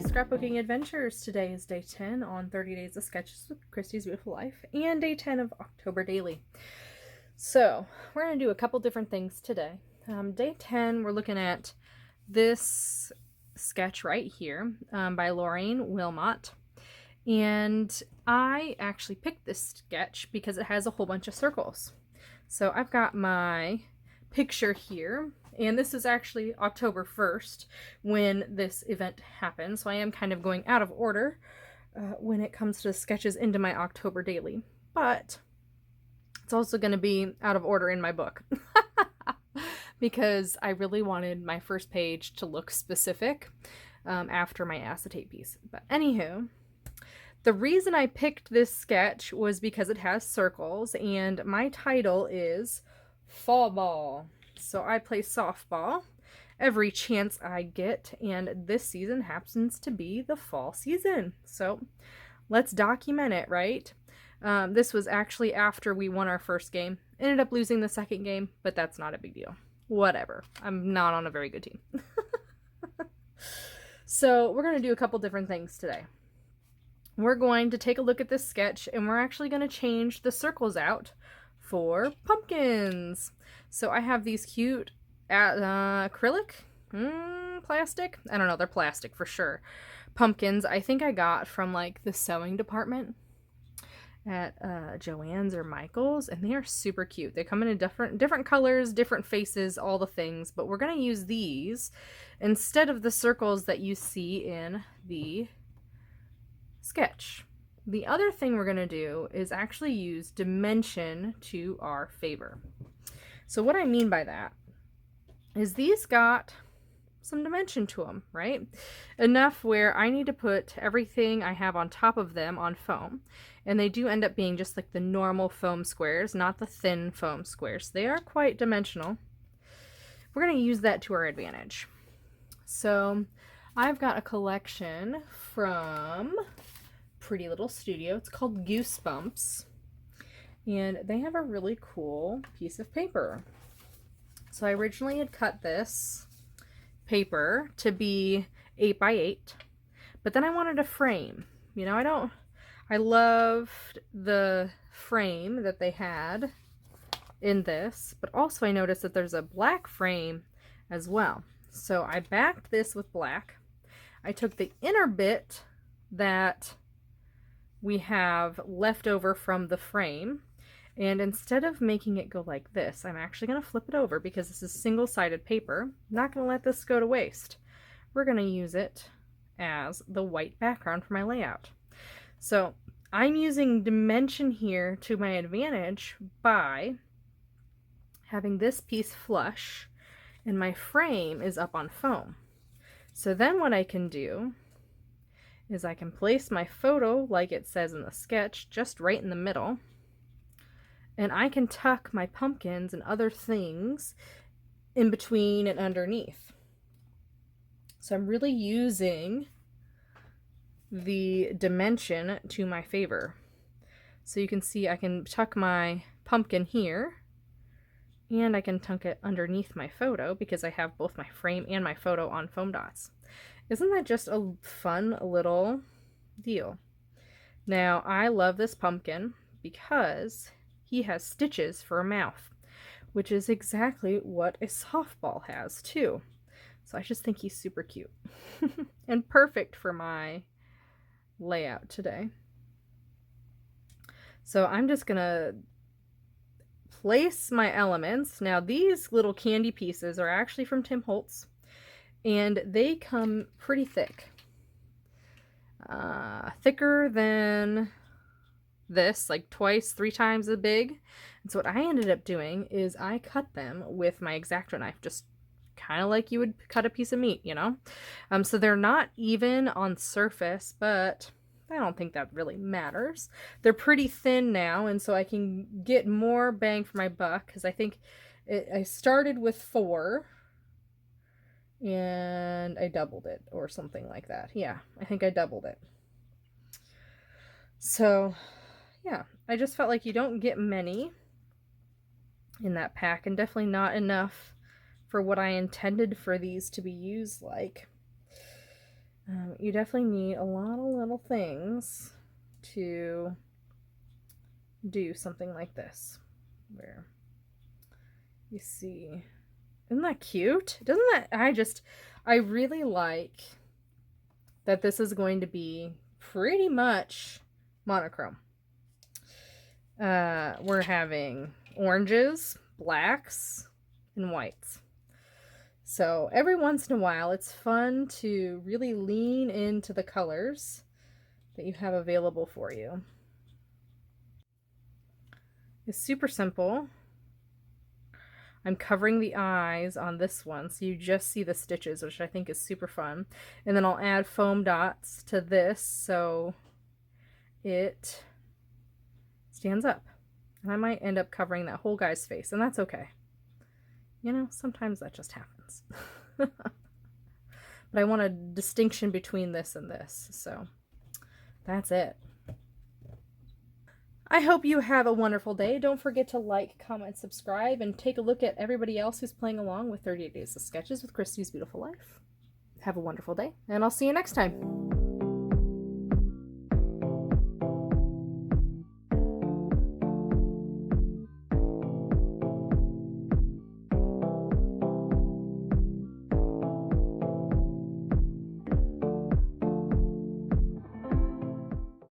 Scrapbooking Adventures. Today is day 10 on 30 Days of Sketches with Christy's Beautiful Life and day 10 of October Daily. So we're going to do a couple different things today. Day 10, we're looking at this sketch right here by Lorraine Wilmot. And I actually picked this sketch because it has a whole bunch of circles. So I've got my picture here, and this is actually October 1st when this event happened, so I am kind of going out of order when it comes to sketches into my October daily, but it's also going to be out of order in my book because I really wanted my first page to look specific after my acetate piece. But anywho, the reason I picked this sketch was because it has circles, and my title is Fall Ball. So I play softball every chance I get, and this season happens to be the fall season. So let's document it, right? This was actually after we won our first game. Ended up losing the second game, but that's not a big deal. Whatever. I'm not on a very good team. So we're going to do a couple different things today. We're going to take a look at this sketch, and we're actually going to change the circles out for pumpkins. So I have these cute acrylic, plastic, I don't know, they're plastic for sure, pumpkins I think I got from like the sewing department at Joann's or Michael's, and they are super cute. They come in different colors, different faces, all the things, but we're going to use these instead of the circles that you see in the sketch. The other thing we're going to do is actually use dimension to our favor. So what I mean by that is these got some dimension to them, right? Enough where I need to put everything I have on top of them on foam. And they do end up being just like the normal foam squares, not the thin foam squares. They are quite dimensional. We're going to use that to our advantage. So I've got a collection from Pretty Little Studio. It's called Goosebumps, and they have a really cool piece of paper. So I originally had cut this paper to be 8 by 8, but then I wanted a frame. You know, I loved the frame that they had in this, but also I noticed that there's a black frame as well. So I backed this with black. I took the inner bit that we have left over from the frame, and instead of making it go like this, I'm actually going to flip it over because this is single-sided paper. I'm not going to let this go to waste. We're going to use it as the white background for my layout. So I'm using dimension here to my advantage by having this piece flush, and my frame is up on foam. So then what I can do is I can place my photo like it says in the sketch just right in the middle, and I can tuck my pumpkins and other things in between and underneath. So I'm really using the dimension to my favor. So you can see I can tuck my pumpkin here, and I can tuck it underneath my photo because I have both my frame and my photo on foam dots. Isn't that just a fun little deal? Now, I love this pumpkin because he has stitches for a mouth, which is exactly what a softball has too. So I just think he's super cute and perfect for my layout today. So I'm just gonna place my elements. Now, these little candy pieces are actually from Tim Holtz, and they come pretty thick. Thicker than this, like twice, 3 times as big. And so what I ended up doing is I cut them with my X-Acto knife, just kind of like you would cut a piece of meat, you know? So they're not even on surface, but I don't think that really matters. They're pretty thin now, and so I can get more bang for my buck, because I think I started with 4, and I doubled it or something like that. Yeah, I think I doubled it. So yeah, I just felt like you don't get many in that pack, and definitely not enough for what I intended for these to be used like. You definitely need a lot of little things to do something like this, where you see, isn't that cute? Doesn't that, I really like that this is going to be pretty much monochrome. We're having oranges, blacks, and whites. So every once in a while, it's fun to really lean into the colors that you have available for you. It's super simple. I'm covering the eyes on this one, so you just see the stitches, which I think is super fun. And then I'll add foam dots to this so it stands up. And I might end up covering that whole guy's face, and that's okay. You know, sometimes that just happens. But I want a distinction between this and this, so that's it. I hope you have a wonderful day. Don't forget to like, comment, subscribe, and take a look at everybody else who's playing along with 38 Days of Sketches with Christy's Beautiful Life. Have a wonderful day, and I'll see you next time.